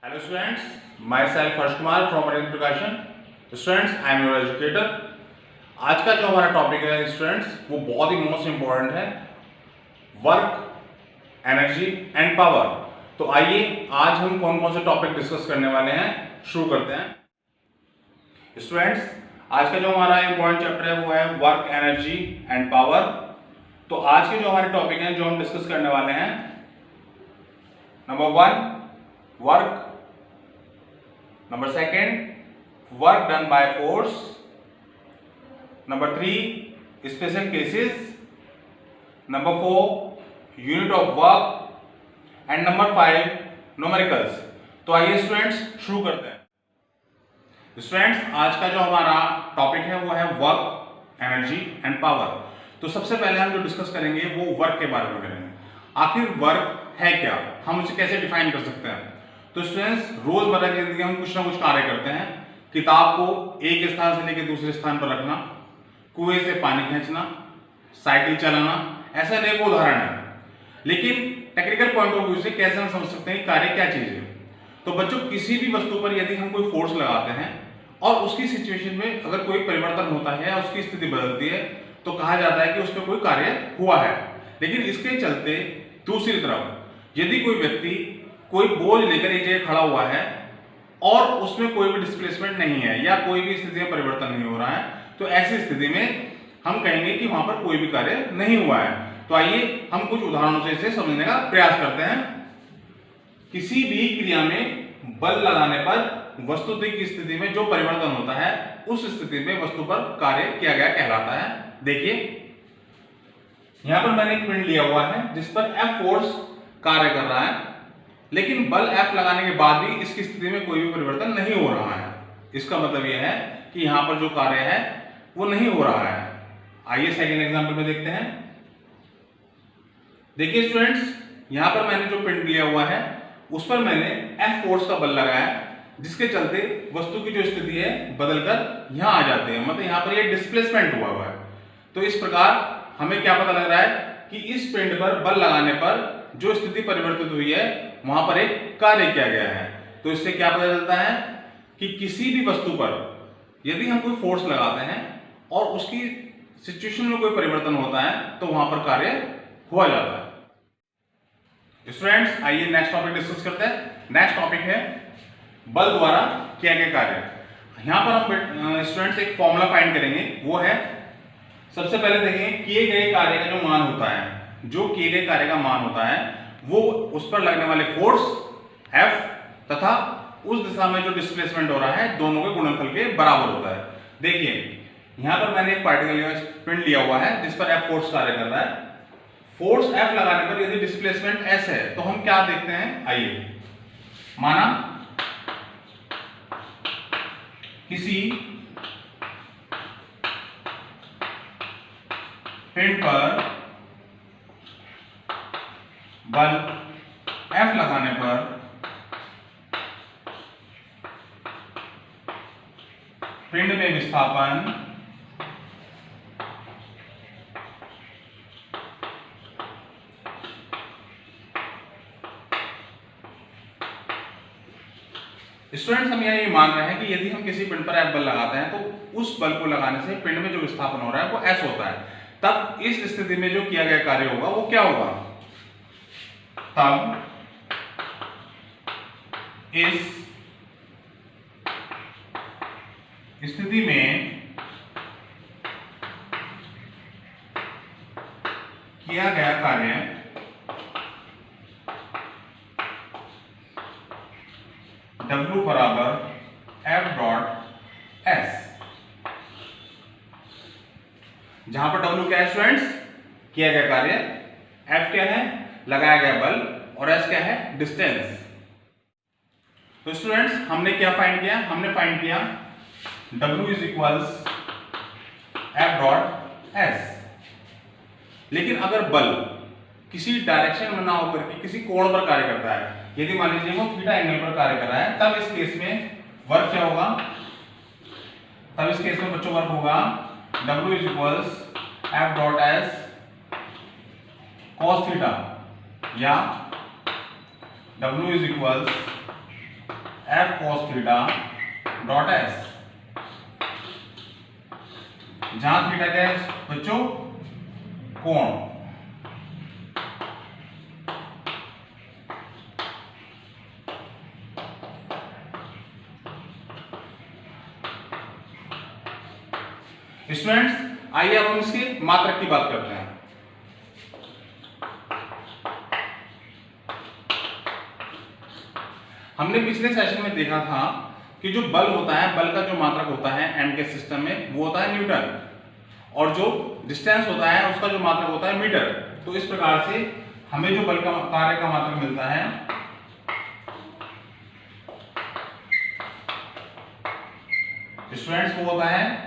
Hello students, myself Harsh Kumar from Arvind Prakashan. Students, I am your educator. आज का जो हमारा topic है स्टूडेंट्स वो बहुत ही मोस्ट इम्पोर्टेंट है, वर्क, एनर्जी एंड पावर। तो आइए आज हम कौन कौन से टॉपिक डिस्कस करने वाले हैं, शुरू करते हैं। स्टूडेंट्स, आज का जो हमारा इम्पोर्टेंट चैप्टर है वो है वर्क, एनर्जी एंड पावर। तो आज के जो हमारे टॉपिक हैं जो हम डिस्कस करने वाले हैं, number 1 work, number 2 work done by force, number 3 special cases, number 4 unit of work and number 5 numericals. तो आइए स्टूडेंट्स शुरू करते हैं। स्टूडेंट्स, आज का जो हमारा टॉपिक है वो है वर्क, एनर्जी एंड पावर। तो सबसे पहले हम जो डिस्कस करेंगे वो वर्क के बारे में करेंगे। आखिर वर्क है क्या, हम उसे कैसे डिफाइन कर सकते हैं। तो स्टूडेंट्स, रोजमर्रा की जिंदगी में हम कुछ ना कुछ कार्य करते हैं। किताब को एक स्थान से लेकर दूसरे स्थान पर रखना, कुएं से पानी खींचना, साइकिल चलाना, ऐसे अनेक उदाहरण है। लेकिन टेक्निकल पॉइंट ऑफ व्यू से कैसे हम समझ सकते हैं कार्य क्या चीज है। तो बच्चों, किसी भी वस्तु पर यदि हम कोई फोर्स लगाते हैं और उसकी सिचुएशन में अगर कोई परिवर्तन होता है या उसकी स्थिति बदलती है तो कहा जाता है कि उसमें कोई कार्य हुआ है। लेकिन इसके चलते दूसरी तरफ यदि कोई व्यक्ति कोई बोझ लेकर एक जगह खड़ा हुआ है और उसमें कोई भी डिस्प्लेसमेंट नहीं है या कोई भी स्थिति में परिवर्तन नहीं हो रहा है, तो ऐसी स्थिति में हम कहेंगे कि वहां पर कोई भी कार्य नहीं हुआ है। तो आइए हम कुछ उदाहरणों से इसे समझने का प्रयास करते हैं। किसी भी क्रिया में बल लगाने पर वस्तु की स्थिति में जो परिवर्तन होता है उस स्थिति में वस्तु पर कार्य किया गया कहलाता है। देखिए, यहां पर मैंने एक पिंड लिया हुआ है जिस पर F फोर्स कार्य कर रहा है, लेकिन बल F लगाने के बाद भी इसकी स्थिति में कोई भी परिवर्तन नहीं हो रहा है। इसका मतलब यह है कि यहां पर जो कार्य है वो नहीं हो रहा है। आइए सेकंड एग्जांपल में देखते हैं। देखिए स्टूडेंट्स, यहां पर मैंने जो पिंड लिया हुआ है उस पर मैंने F फोर्स का बल लगाया, जिसके चलते वस्तु की जो स्थिति है बदलकर यहां आ जाती है। मतलब यहां पर ये डिस्प्लेसमेंट हुआ है। तो इस प्रकार हमें क्या पता लग रहा है कि इस पिंड पर बल लगाने पर जो स्थिति परिवर्तित हुई है वहां पर एक कार्य किया गया है। तो इससे क्या पता चलता है कि किसी भी वस्तु पर यदि हम कोई फोर्स लगाते हैं और उसकी सिचुएशन में कोई परिवर्तन होता है तो वहां पर कार्य हुआ जाता है। स्टूडेंट्स, आइए नेक्स्ट टॉपिक डिस्कस करते हैं। नेक्स्ट टॉपिक है बल द्वारा किया गया कार्य। यहां पर हम स्टूडेंट्स एक फॉर्मूला फाइंड करेंगे, वो है, सबसे पहले देखें किए गए कार्य का जो मान होता है, जो किए गए कार्य का मान होता है वो उस पर लगने वाले फोर्स F तथा उस दिशा में जो डिस्प्लेसमेंट हो रहा है दोनों के गुणनफल के बराबर होता है। देखिए, यहां पर मैंने एक पार्टिकल पिंड लिया हुआ है जिस पर F फोर्स कार्य कर रहा है। फोर्स F लगाने पर यदि डिस्प्लेसमेंट S है तो हम क्या देखते हैं, आइए, माना किसी पिंड पर बल F लगाने पर पिंड में विस्थापन स्टूडेंट्स, हम ये मान रहे हैं कि यदि हम किसी पिंड पर F बल लगाते हैं तो उस बल को लगाने से पिंड में जो विस्थापन हो रहा है वो S होता है। तब इस स्थिति में जो किया गया कार्य होगा वो क्या होगा, तब इस स्थिति में किया गया कार्य W बराबर F डॉट S, जहां पर W क्या है स्टूडेंट्स, किया गया कार्य, F क्या है, लगाया गया बल, और S क्या है, डिस्टेंस। तो स्टूडेंट्स, हमने क्या फाइंड किया, हमने फाइंड किया W is equals F dot S। लेकिन अगर बल किसी डायरेक्शन में ना होकर के किसी कोण पर कार्य करता है, यदि मान लीजिए वो थीटा एंगल पर कार्य कर रहा है, तब इस केस में वर्क क्या होगा, तब इस केस में बच्चों वर्क होगा W is equals F dot S cos theta, या W is equals F cos theta dot S, जहां थीटा क्या है बच्चों, कोण। स्टूडेंट्स आइए अब हम इसकी मात्रक की बात करते हैं। हमने पिछले सेशन में देखा था कि जो बल होता है, बल का जो मात्रक होता है एम के सिस्टम में वो होता है न्यूटन, और जो डिस्टेंस होता है उसका जो मात्रक होता है मीटर। तो इस प्रकार से हमें जो बल का कार्य का मात्रक मिलता है स्टूडेंट्स वो होता है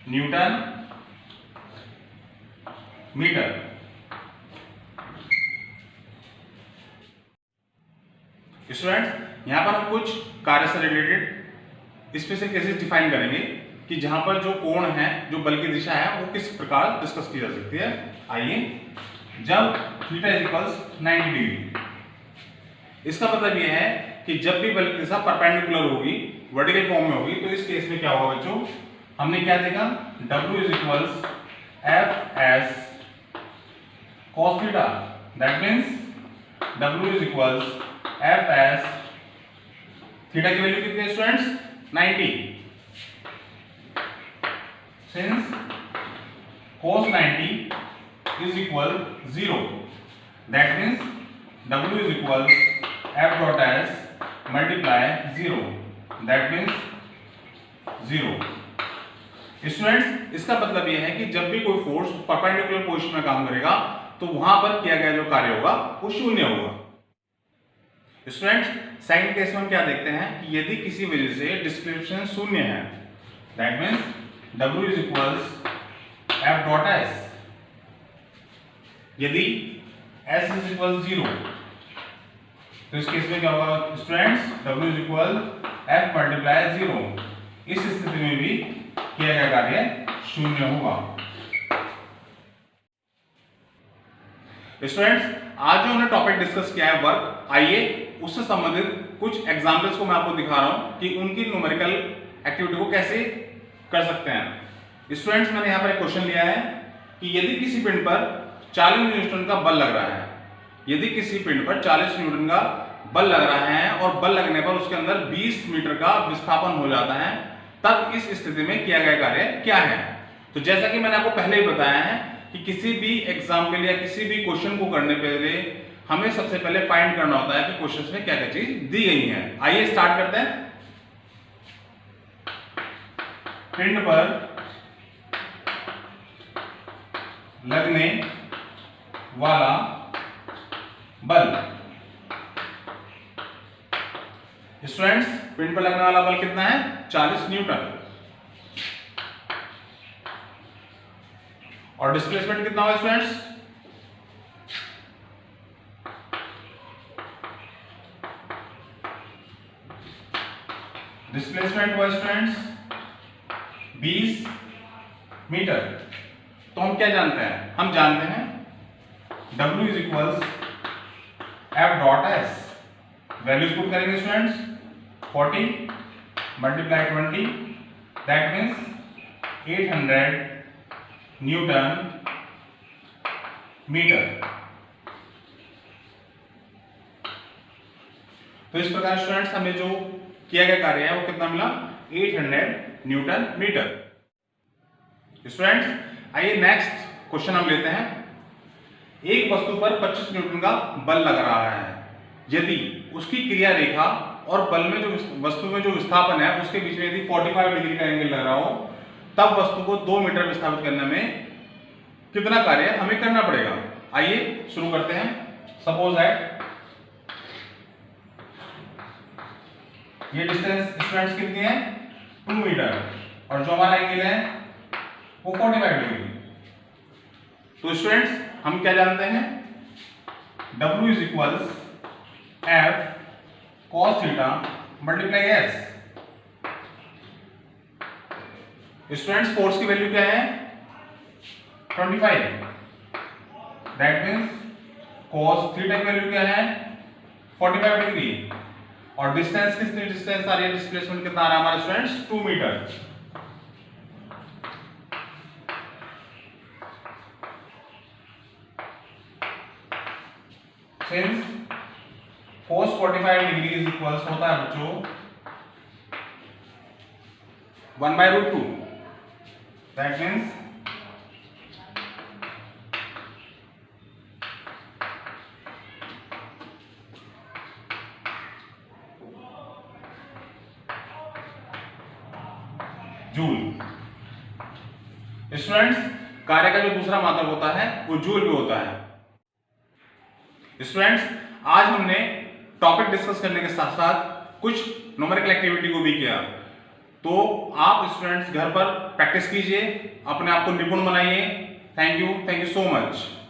न्यूटन मीटर। स्टूडेंट्स यहां पर हम कुछ कार्य से रिलेटेड स्पेशल केसेस डिफाइन करेंगे कि जहां पर जो कोण है, जो बल की दिशा है, वो किस प्रकार डिस्कस की जा सकती है। आइए, जब थीटा इक्वल्स 90 डिग्री, इसका मतलब यह है कि जब भी बल की दिशा परपेंडिकुलर होगी, वर्टिकल फॉर्म में होगी, तो इस केस में क्या होगा बच्चों, हमने क्या देखा, W is equals F S cos theta, that means W is equals F S, theta की वैल्यू कितनी है students, 90, since cos 90 is equal 0, that means W is equal F dot S multiply 0, that means 0। Students इसका मतलब यह है कि जब भी कोई फोर्स परपेंडिकुलर पोजीशन में काम करेगा तो वहां पर किया गया जो कार्य होगा वो शून्य होगा। स्टूडेंट्स सेकंड केस में हम क्या देखते हैं कि यदि किसी वजह से डिस्प्लेसमेंट शून्य है, that means W is equals F dot S, यदि S is equal 0, तो इस केस में क्या होगा students, W is equal F multiply 0, इस स्थिति में भी किया गया कार्य शून्य होगा। स्टूडेंट्स आज जो हमने टॉपिक डिस्कस किया है वर्क, आइए उससे संबंधित कुछ एग्जांपल्स को मैं आपको दिखा रहा हूं कि उनकी न्यूमेरिकल एक्टिविटी को कैसे कर सकते हैं। स्टूडेंट्स मैंने यहाँ पर एक क्वेश्चन लिया है कि यदि किसी पिंड पर 40 न्यूटन का बल लग रहा है, यदि किसी पिंड पर 40 न्यूटन का बल लग रहा है और बल लगने पर उसके अंदर 20 मीटर का विस्थापन हो जाता है, तब इस स्थिति में किया गया कार्य क्या है। तो जैसा कि मैंने आपको पहले ही बताया है कि किसी भी एग्जाम्पल या किसी भी क्वेश्चन को करने पहले हमें सबसे पहले फाइंड करना होता है कि क्वेश्चन में क्या क्या चीज दी गई है। आइए स्टार्ट करते हैं। पिंड पर लगने वाला बल, स्टूडेंट्स पिंड पर लगने वाला बल कितना है, 40 न्यूटन, और डिस्प्लेसमेंट कितना होगा स्टूडेंट्स, डिस्प्लेसमेंट हुआ स्टूडेंट्स 20 मीटर। तो हम क्या जानते हैं, हम जानते हैं W is equals F dot S, values put करेंगे students, 40 multiply 20, that means 800 newton meter. तो इस प्रकार स्टूडेंट्स हमें जो किया गया कार्य है वो कितना मिला, 800 न्यूटन मीटर। स्टूडेंट्स आइए नेक्स्ट क्वेश्चन हम लेते हैं। एक वस्तु पर 25 न्यूटन का बल लग रहा है, यदि उसकी क्रिया रेखा और बल में जो वस्तु में जो विस्थापन है उसके बीच में यदि 45 डिग्री का एंगल लग रहा हो, तब वस्तु को 2 मीटर विस्थापित करने में कितना कार्य हमें करना पड़ेगा। आइए शुरू करते हैं। सपोज दैट ये डिस्टेंस स्टूडेंट्स कितनी है, 2 मीटर, और जो हमारा एंगल है वो 45 डिग्री। तो स्टूडेंट्स हम क्या जानते हैं, W is equals F cos theta multiply S। Students force की वैल्यू क्या है, 25, दैट मीन्स cos थीटा की वैल्यू क्या है, 45 डिग्री। और डिस्टेंस कितनी डिस्टेंस आ रही है, डिस्प्लेसमेंट कितना आ रहा है हमारे students 2 meter. Since cos 45 degree is equals होता है बच्चों 1/√2, दैट मीन्स जूल। स्टूडेंट्स, कार्य का जो दूसरा मात्रक होता है वो जूल भी होता है। स्टूडेंट्स, आज हमने टॉपिक डिस्कस करने के साथ साथ कुछ न्यूमेरिकल एक्टिविटी को भी किया, तो आप स्टूडेंट्स घर पर प्रैक्टिस कीजिए, अपने आप को निपुण बनाइए। Thank you so much.